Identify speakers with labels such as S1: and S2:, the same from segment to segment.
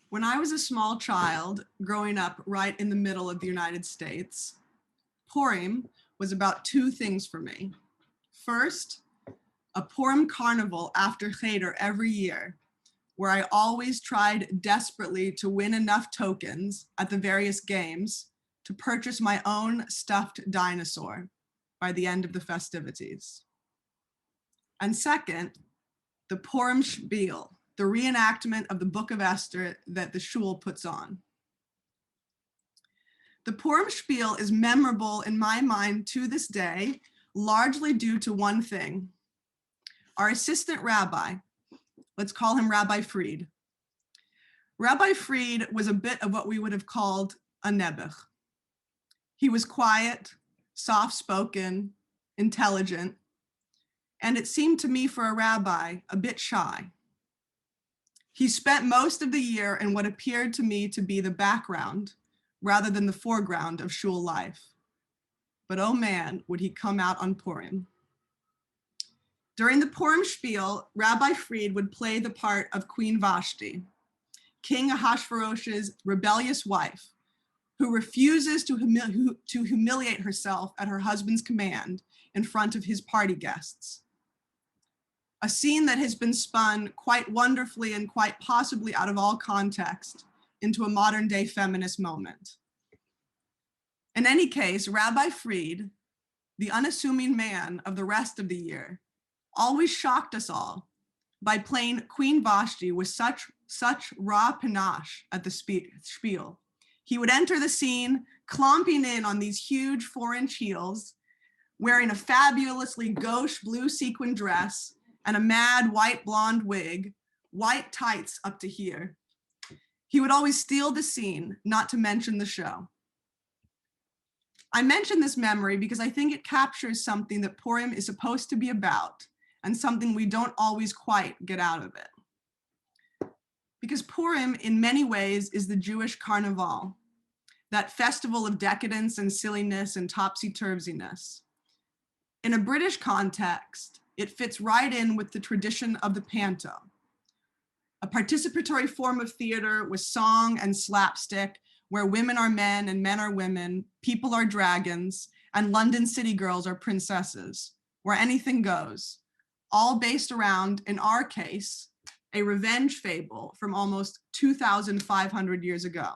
S1: When I was a small child growing up right in the middle of the United States, Purim was about two things for me. First, a Purim carnival after Cheder every year, where I always tried desperately to win enough tokens at the various games to purchase my own stuffed dinosaur by the end of the festivities. And second, the Purim Spiel, the reenactment of the Book of Esther that the shul puts on. The Purim Spiel is memorable in my mind to this day, largely due to one thing. Our assistant rabbi, let's call him Rabbi Fried. Rabbi Fried was a bit of what we would have called a nebuch. He was quiet, soft-spoken, intelligent, and it seemed to me for a rabbi a bit shy. He spent most of the year in what appeared to me to be the background rather than the foreground of shul life. But oh man, would he come out on Purim. During the Purim Spiel, Rabbi Fried would play the part of Queen Vashti, King Ahasuerus's rebellious wife, who refuses to humiliate herself at her husband's command in front of his party guests. A scene that has been spun quite wonderfully and quite possibly out of all context into a modern day feminist moment. In any case, Rabbi Fried, the unassuming man of the rest of the year, always shocked us all by playing Queen Vashti with such raw panache at the spiel. He would enter the scene clomping in on these huge 4-inch heels, wearing a fabulously gauche blue sequin dress and a mad white blonde wig, white tights up to here. He would always steal the scene, not to mention the show. I mention this memory because I think it captures something that Purim is supposed to be about and something we don't always quite get out of it. Because Purim, in many ways, is the Jewish carnival, that festival of decadence and silliness and topsy-turvsiness. In a British context, it fits right in with the tradition of the panto, a participatory form of theater with song and slapstick, where women are men and men are women, people are dragons, and London city girls are princesses, where anything goes, all based around, in our case, a revenge fable from almost 2,500 years ago.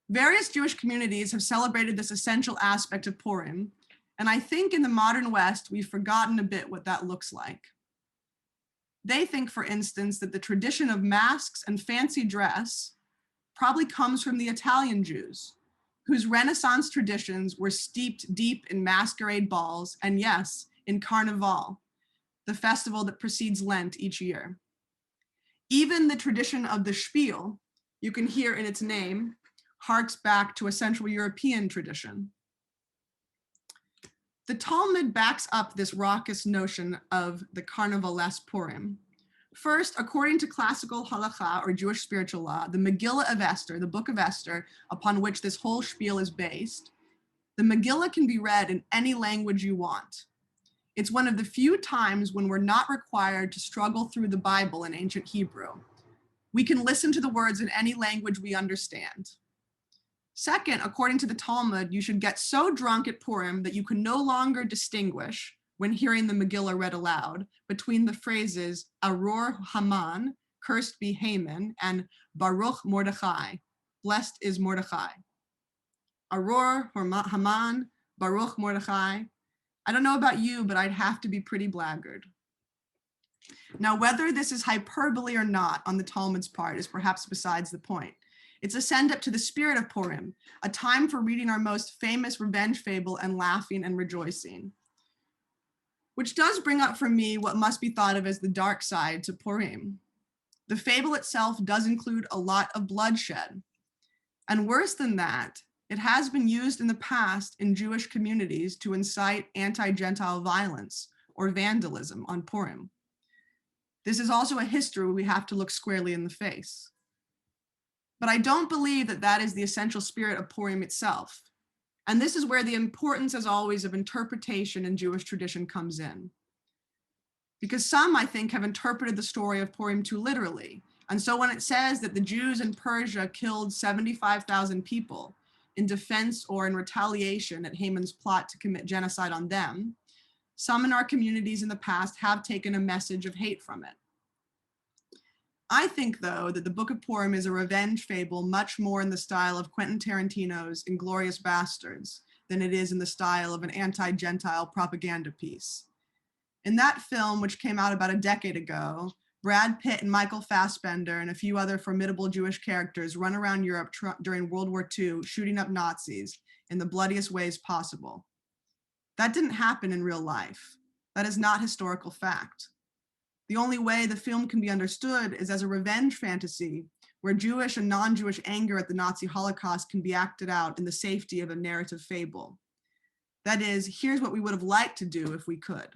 S1: Various Jewish communities have celebrated this essential aspect of Purim, and I think in the modern West, we've forgotten a bit what that looks like. They think, for instance, that the tradition of masks and fancy dress probably comes from the Italian Jews, whose Renaissance traditions were steeped deep in masquerade balls and, yes, in Carnival, the festival that precedes Lent each year. Even the tradition of the Spiel, you can hear in its name, harks back to a Central European tradition. The Talmud backs up this raucous notion of the Carnivalesque Purim. First, according to classical halakha, or Jewish spiritual law, the Megillah of Esther, the Book of Esther, upon which this whole spiel is based, the Megillah can be read in any language you want. It's one of the few times when we're not required to struggle through the Bible in ancient Hebrew. We can listen to the words in any language we understand. Second, according to the Talmud, you should get so drunk at Purim that you can no longer distinguish, when hearing the Megillah read aloud, between the phrases Arur Haman, cursed be Haman, and Baruch Mordechai, blessed is Mordechai. Arur Haman, Baruch Mordechai. I don't know about you, but I'd have to be pretty blackguard. Now, whether this is hyperbole or not on the Talmud's part is perhaps besides the point. It's a send-up to the spirit of Purim, a time for reading our most famous revenge fable and laughing and rejoicing. Which does bring up for me what must be thought of as the dark side to Purim. The fable itself does include a lot of bloodshed. And worse than that, it has been used in the past in Jewish communities to incite anti-Gentile violence or vandalism on Purim. This is also a history we have to look squarely in the face. But I don't believe that that is the essential spirit of Purim itself. And this is where the importance, as always, of interpretation in Jewish tradition comes in. Because some, I think, have interpreted the story of Purim too literally And so when it says that the Jews in Persia killed 75,000 people in defense or in retaliation at Haman's plot to commit genocide on them, some in our communities in the past have taken a message of hate from it. I think, though, that the Book of Purim is a revenge fable much more in the style of Quentin Tarantino's *Inglourious Bastards* than it is in the style of an anti-Gentile propaganda piece. In that film, which came out about a decade ago, Brad Pitt and Michael Fassbender and a few other formidable Jewish characters run around Europe during World War II, shooting up Nazis in the bloodiest ways possible. That didn't happen in real life. That is not historical fact. The only way the film can be understood is as a revenge fantasy where Jewish and non-Jewish anger at the Nazi Holocaust can be acted out in the safety of a narrative fable. That is, here's what we would have liked to do if we could.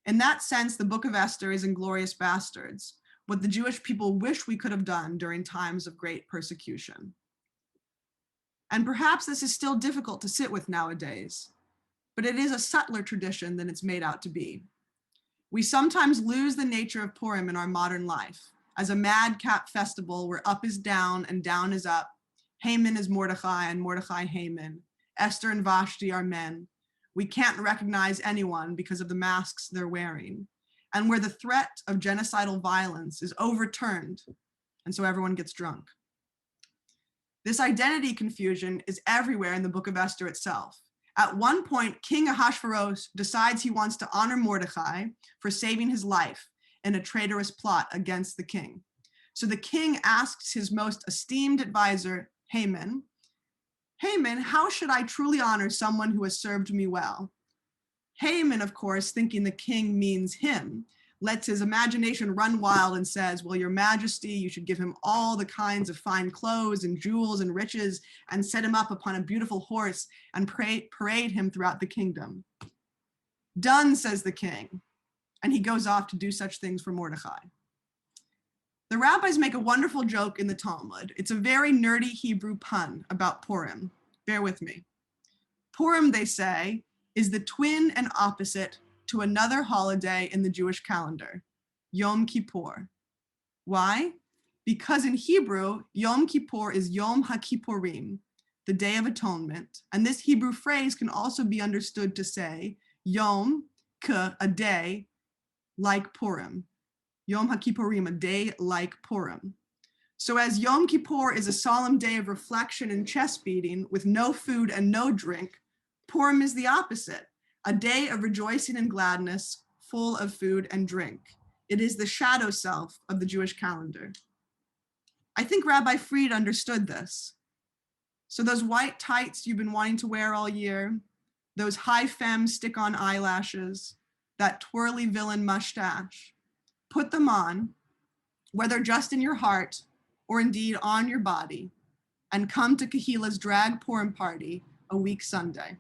S1: In that sense, the Book of Esther is *Inglourious Bastards*, what the Jewish people wish we could have done during times of great persecution. And perhaps this is still difficult to sit with nowadays, but it is a subtler tradition than it's made out to be. We sometimes lose the nature of Purim in our modern life, as a madcap festival where up is down and down is up, Haman is Mordechai and Mordechai Haman, Esther and Vashti are men. We can't recognize anyone because of the masks they're wearing, and where the threat of genocidal violence is overturned, and so everyone gets drunk. This identity confusion is everywhere in the Book of Esther itself. At one point, King Ahasuerus decides he wants to honor Mordechai for saving his life in a traitorous plot against the king. So the king asks his most esteemed advisor, Haman, "Haman, how should I truly honor someone who has served me well?" Haman, of course, thinking the king means him, lets his imagination run wild and says, "Well, your majesty, you should give him all the kinds of fine clothes and jewels and riches and set him up upon a beautiful horse and parade him throughout the kingdom." "Done," says the king, and he goes off to do such things for Mordechai. The rabbis make a wonderful joke in the Talmud. It's a very nerdy Hebrew pun about Purim. Bear with me. Purim, they say, is the twin and opposite to another holiday in the Jewish calendar, Yom Kippur. Why? Because in Hebrew, Yom Kippur is Yom HaKippurim, the Day of Atonement, and this Hebrew phrase can also be understood to say Yom, a day, like Purim. Yom HaKippurim, a day like Purim. So as Yom Kippur is a solemn day of reflection and chest beating with no food and no drink, Purim is the opposite, a day of rejoicing and gladness, full of food and drink. It is the shadow self of the Jewish calendar. I think Rabbi Fried understood this. So those white tights you've been wanting to wear all year, those high femme stick-on eyelashes, that twirly villain mustache, put them on, whether just in your heart or indeed on your body, and come to Kehila's drag Purim party a week Sunday.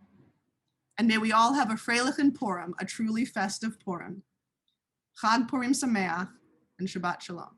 S1: And may we all have a Freilichen Purim, a truly festive Purim. Chag Purim Sameach, and Shabbat Shalom.